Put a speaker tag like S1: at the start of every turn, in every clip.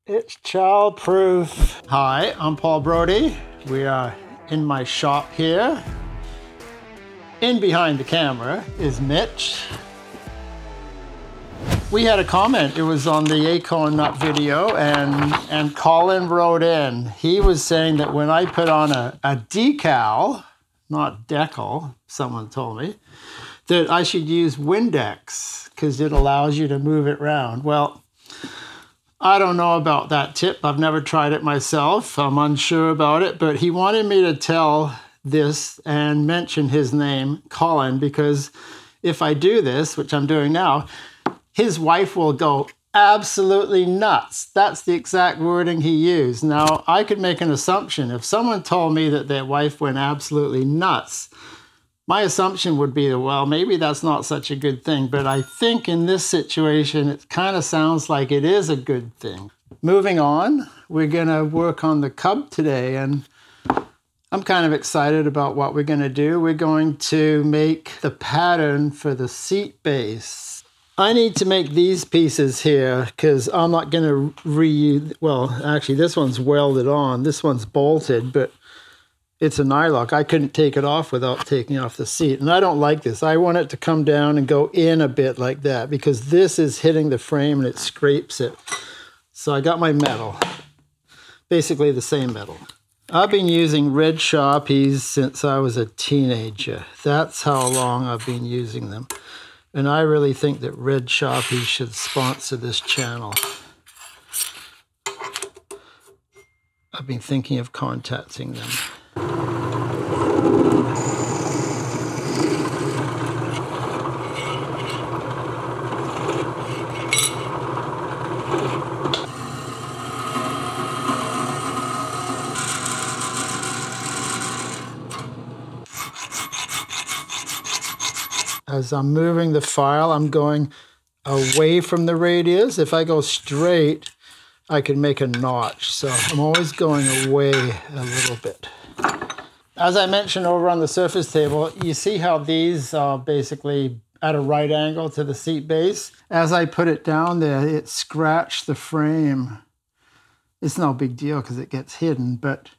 S1: It's child-proof. Hi, I'm Paul Brodie. We are in my shop here. In behind the camera is Mitch. We had a comment, it was on the acorn nut video, and Colin wrote in. He was saying that when I put on a decal, not decal, someone told me, that I should use Windex because it allows you to move it around. Well, I don't know about that tip. I've never tried it myself. I'm unsure about it, but he wanted me to tell this and mention his name, Colin, because if I do this, which I'm doing now, his wife will go absolutely nuts. That's the exact wording he used. Now, I could make an assumption. If someone told me that their wife went absolutely nuts, my assumption would be, well, maybe that's not such a good thing, but I think in this situation, it kind of sounds like it is a good thing. Moving on, we're gonna work on the cub today, and I'm kind of excited about what we're gonna do. We're going to make the pattern for the seat base. I need to make these pieces here because I'm not gonna reuse, well, actually this one's welded on, this one's bolted, but it's a nylock. I couldn't take it off without taking off the seat. And I don't like this. I want it to come down and go in a bit like that because this is hitting the frame and it scrapes it. So I got my metal, basically the same metal. I've been using red Sharpies since I was a teenager. That's how long I've been using them. And I really think that red Sharpies should sponsor this channel. I've been thinking of contacting them. As I'm moving the file, I'm going away from the radius. If I go straight, I can make a notch. So I'm always going away a little bit. As I mentioned over on the surface table, you see how these are basically at a right angle to the seat base? As I put it down there, it scratched the frame. It's no big deal because it gets hidden, but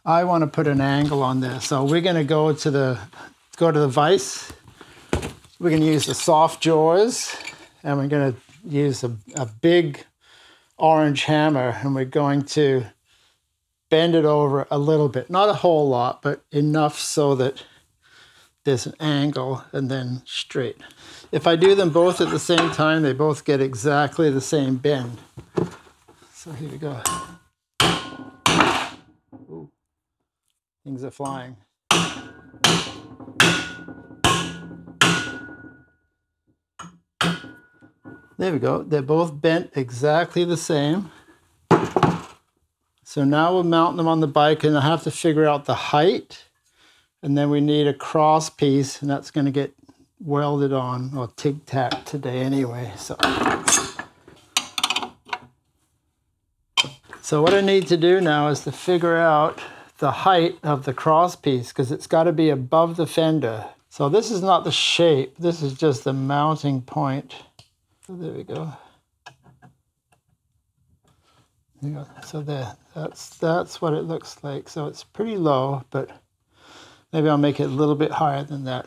S1: I want to put an angle on there. So we're going to go to the vise. We're going to use the soft jaws, and we're going to use a big orange hammer, and we're going to bend it over a little bit. Not a whole lot, but enough so that there's an angle and then straight. If I do them both at the same time, they both get exactly the same bend. So here we go. Ooh, things are flying. There we go. They're both bent exactly the same. So now we're mounting them on the bike, and I have to figure out the height. And then we need a cross piece, and that's going to get welded on, or tic-tac today anyway. So what I need to do now is to figure out the height of the cross piece, because it's got to be above the fender. So this is not the shape. This is just the mounting point. So there we go. So there, that's what it looks like. So it's pretty low, but maybe I'll make it a little bit higher than that.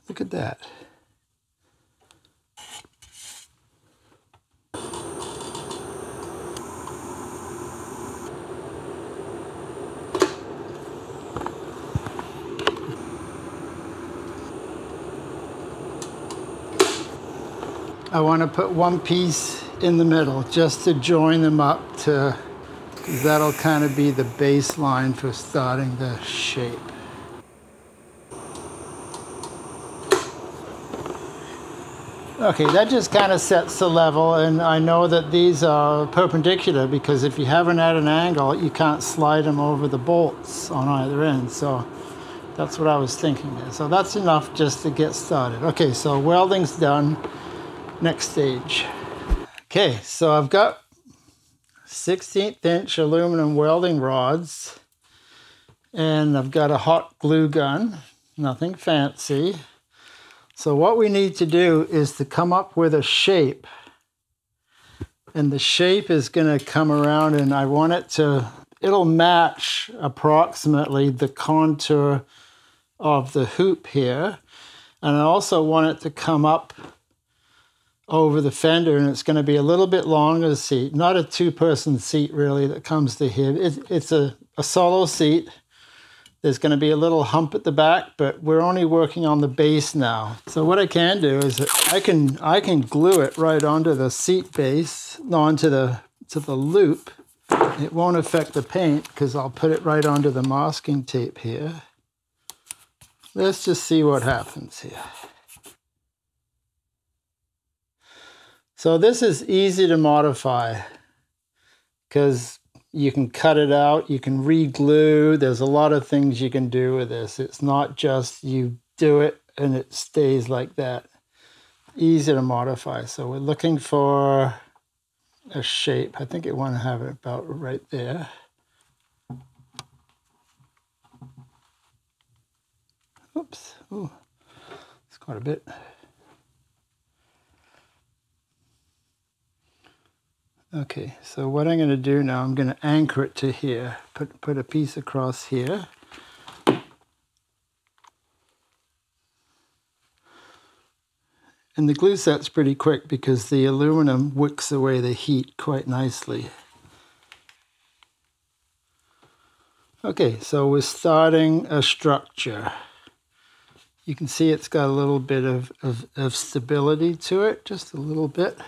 S1: Look at that. I want to put one piece in the middle just to join them up to, that'll kind of be the baseline for starting the shape. Okay, that just kind of sets the level, and I know that these are perpendicular because if you have them at an angle, you can't slide them over the bolts on either end. So that's what I was thinking there. So that's enough just to get started. Okay, so welding's done. Next stage. Okay, so I've got 16th inch aluminum welding rods, and I've got a hot glue gun, nothing fancy. So what we need to do is to come up with a shape. And the shape is going to come around, and I want it to, it'll match approximately the contour of the hoop here. And I also want it to come up over the fender, and it's going to be a little bit longer seat, not a two-person seat really that comes to here. It's a solo seat. There's going to be a little hump at the back, but we're only working on the base now. So what I can do is I can glue it right onto the seat base, onto the loop. It won't affect the paint because I'll put it right onto the masking tape here. Let's just see what happens here. So this is easy to modify because you can cut it out, you can re-glue. There's a lot of things you can do with this. It's not just you do it and it stays like that. Easy to modify. So we're looking for a shape. I think I want to have it about right there. Oops. Ooh, it's quite a bit. Okay, so what I'm going to do now, I'm going to anchor it to here. Put a piece across here. And the glue set's pretty quick because the aluminum wicks away the heat quite nicely. Okay, so we're starting a structure. You can see it's got a little bit of stability to it, just a little bit.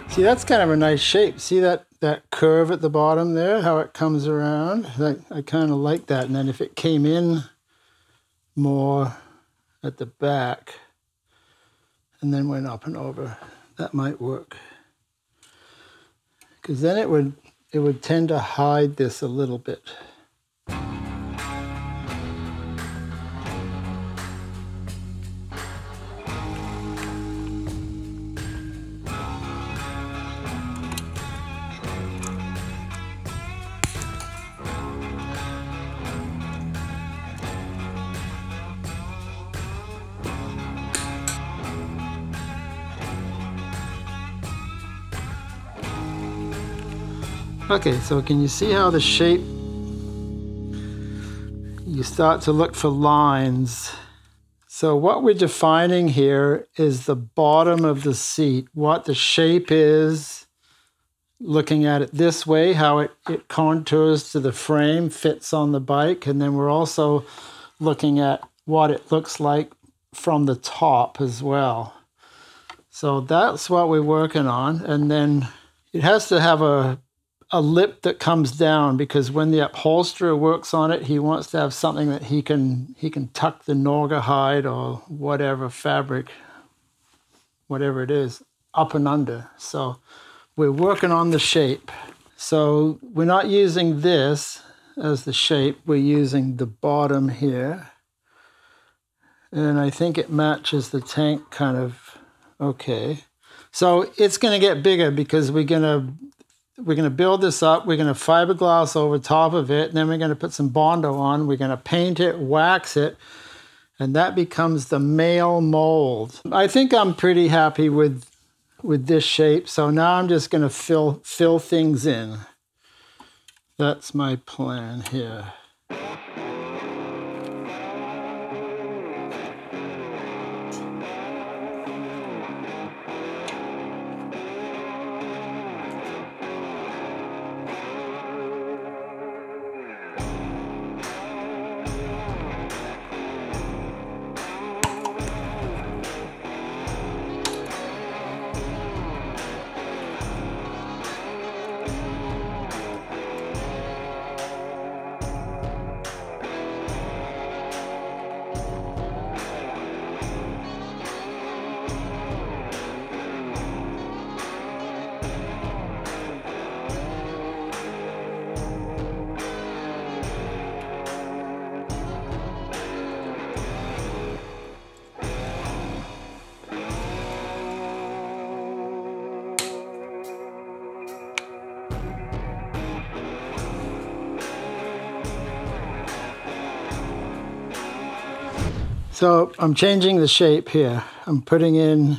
S1: See, that's kind of a nice shape. See that curve at the bottom there, how it comes around? I kind of like that. And then if it came in more at the back and then went up and over, that might work. Because then it would tend to hide this a little bit. Okay, so can you see how the shape, you start to look for lines. So what we're defining here is the bottom of the seat, what the shape is, looking at it this way, how it contours to the frame, fits on the bike, and then we're also looking at what it looks like from the top as well. So that's what we're working on, and then it has to have a lip that comes down, because when the upholsterer works on it, he wants to have something that he can tuck the Norga hide or whatever fabric, whatever it is, up and under. So we're working on the shape. So we're not using this as the shape, we're using the bottom here. And I think it matches the tank kind of okay. So it's going to get bigger because we're going to build this up, we're going to fiberglass over top of it, and then we're going to put some Bondo on, we're going to paint it, wax it, and that becomes the male mold. I think I'm pretty happy with this shape, so now I'm just going to fill things in. That's my plan here. So I'm changing the shape here. I'm putting in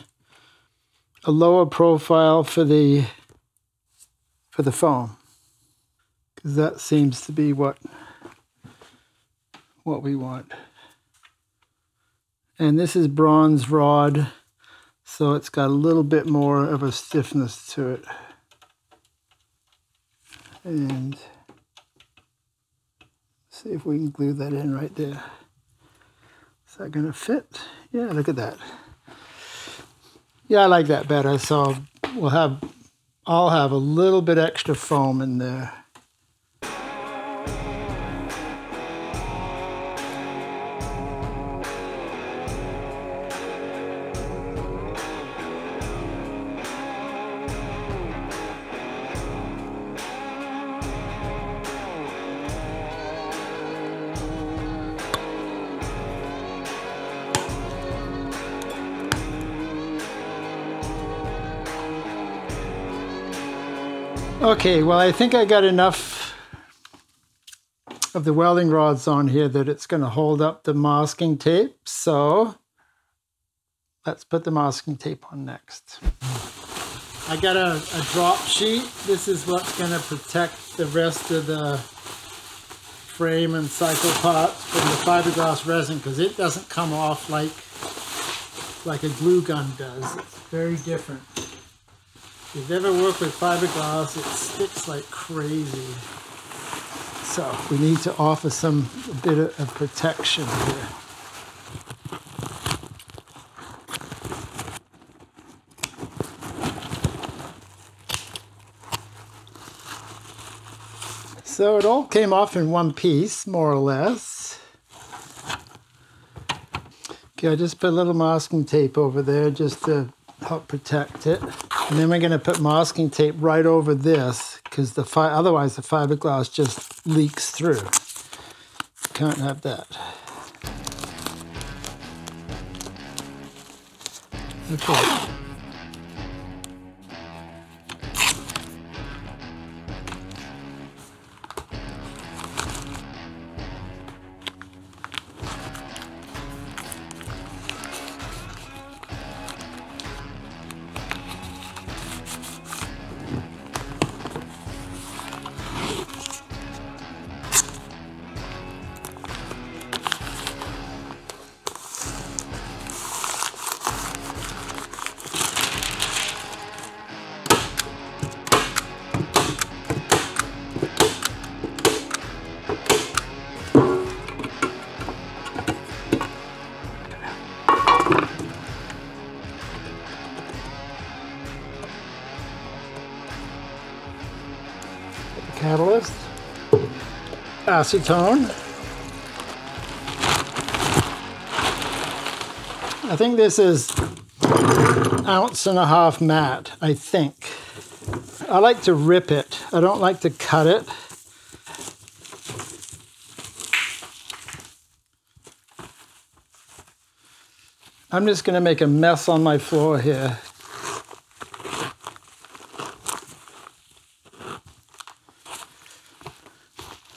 S1: a lower profile for the foam, because that seems to be what we want. And this is bronze rod, so it's got a little bit more of a stiffness to it. And see if we can glue that in right there. Is that gonna fit? Yeah, look at that. Yeah, I like that better. So I'll have a little bit extra foam in there. Okay, well, I think I got enough of the welding rods on here that it's going to hold up the masking tape. So let's put the masking tape on next. I got a drop sheet. This is what's going to protect the rest of the frame and cycle parts from the fiberglass resin, because it doesn't come off like a glue gun does. It's very different. If you've ever worked with fiberglass, it sticks like crazy. So we need to offer a bit of protection here. So it all came off in one piece, more or less. Okay, I just put a little masking tape over there just to help protect it. And then we're going to put masking tape right over this, because otherwise the fiberglass just leaks through. Can't have that. Okay. Catalyst, acetone. I think this is 1.5 ounces matte, I think. I like to rip it. I don't like to cut it. I'm just going to make a mess on my floor here.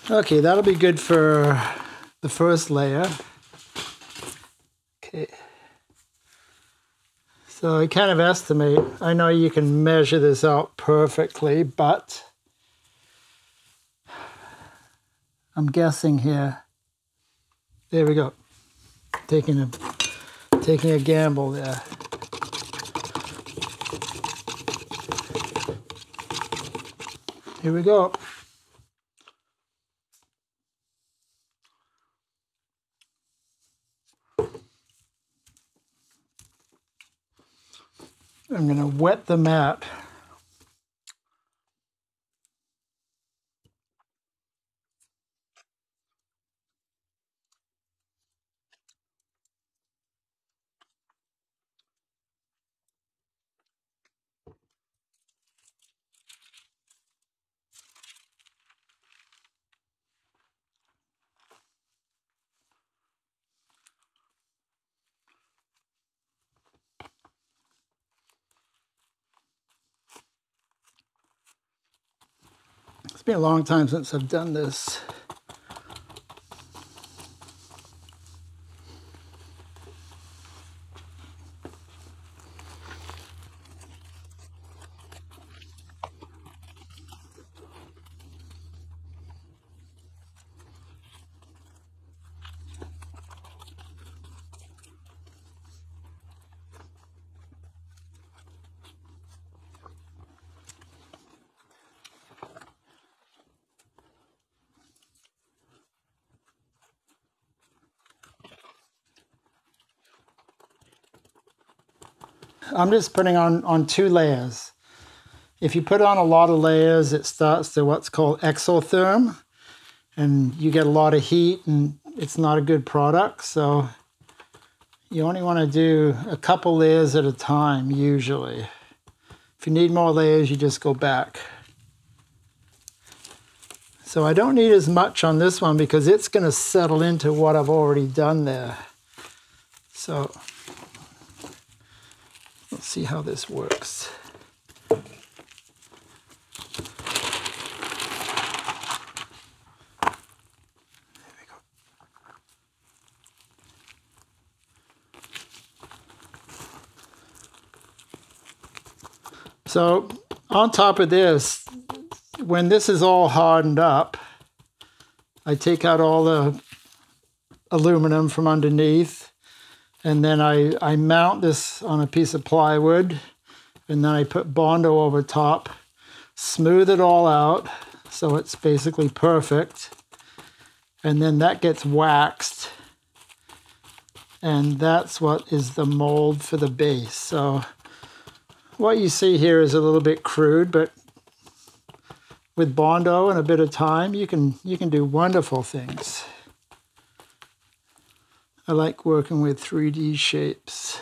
S1: Okay, that'll be good for the first layer. Okay. So I kind of estimate, I know you can measure this out perfectly, but I'm guessing here. There we go. Taking a gamble there. Here we go. I'm going to wet the mat. It's been a long time since I've done this. I'm just putting on 2 layers. If you put on a lot of layers, it starts to what's called exotherm, and you get a lot of heat, and it's not a good product. So you only want to do a couple layers at a time, usually. If you need more layers, you just go back. So I don't need as much on this one because it's going to settle into what I've already done there. So let's see how this works. So on top of this, when this is all hardened up, I take out all the aluminum from underneath, and then I mount this on a piece of plywood, and then I put Bondo over top, smooth it all out so it's basically perfect, and then that gets waxed, and that's what is the mold for the base. So what you see here is a little bit crude, but with Bondo and a bit of time, you can do wonderful things. I like working with 3D shapes.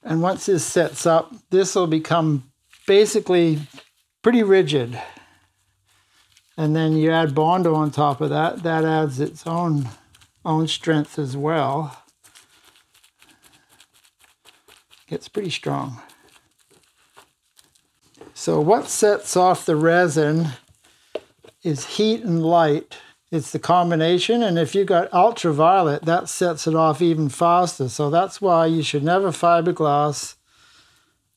S1: And once this sets up, this will become basically pretty rigid. And then you add Bondo on top of that, that adds its own strength as well. Gets pretty strong. So what sets off the resin is heat and light. It's the combination, and if you've got ultraviolet, that sets it off even faster. So that's why you should never fiberglass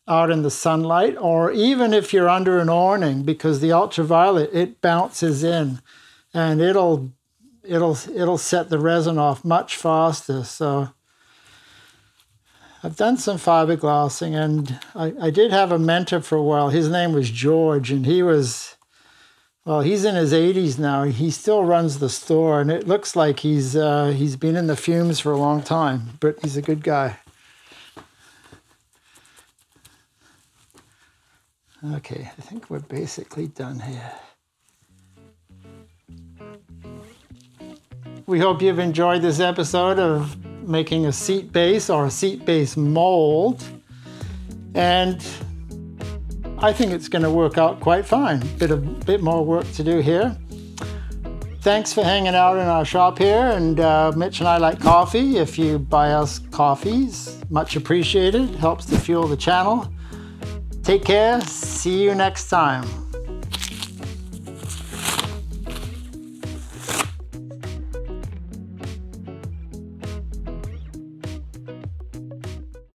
S1: out in the sunlight, or even if you're under an awning, because the ultraviolet, it bounces in and it'll set the resin off much faster. So I've done some fiberglassing, and I did have a mentor for a while. His name was George, and he was, well, he's in his 80s now. He still runs the store, and it looks like he's been in the fumes for a long time, but he's a good guy. Okay, I think we're basically done here. We hope you've enjoyed this episode of making a seat base or a seat base mold. And I think it's going to work out quite fine. Bit more work to do here. Thanks for hanging out in our shop here. And Mitch and I like coffee. If you buy us coffees, much appreciated. Helps to fuel the channel. Take care. See you next time.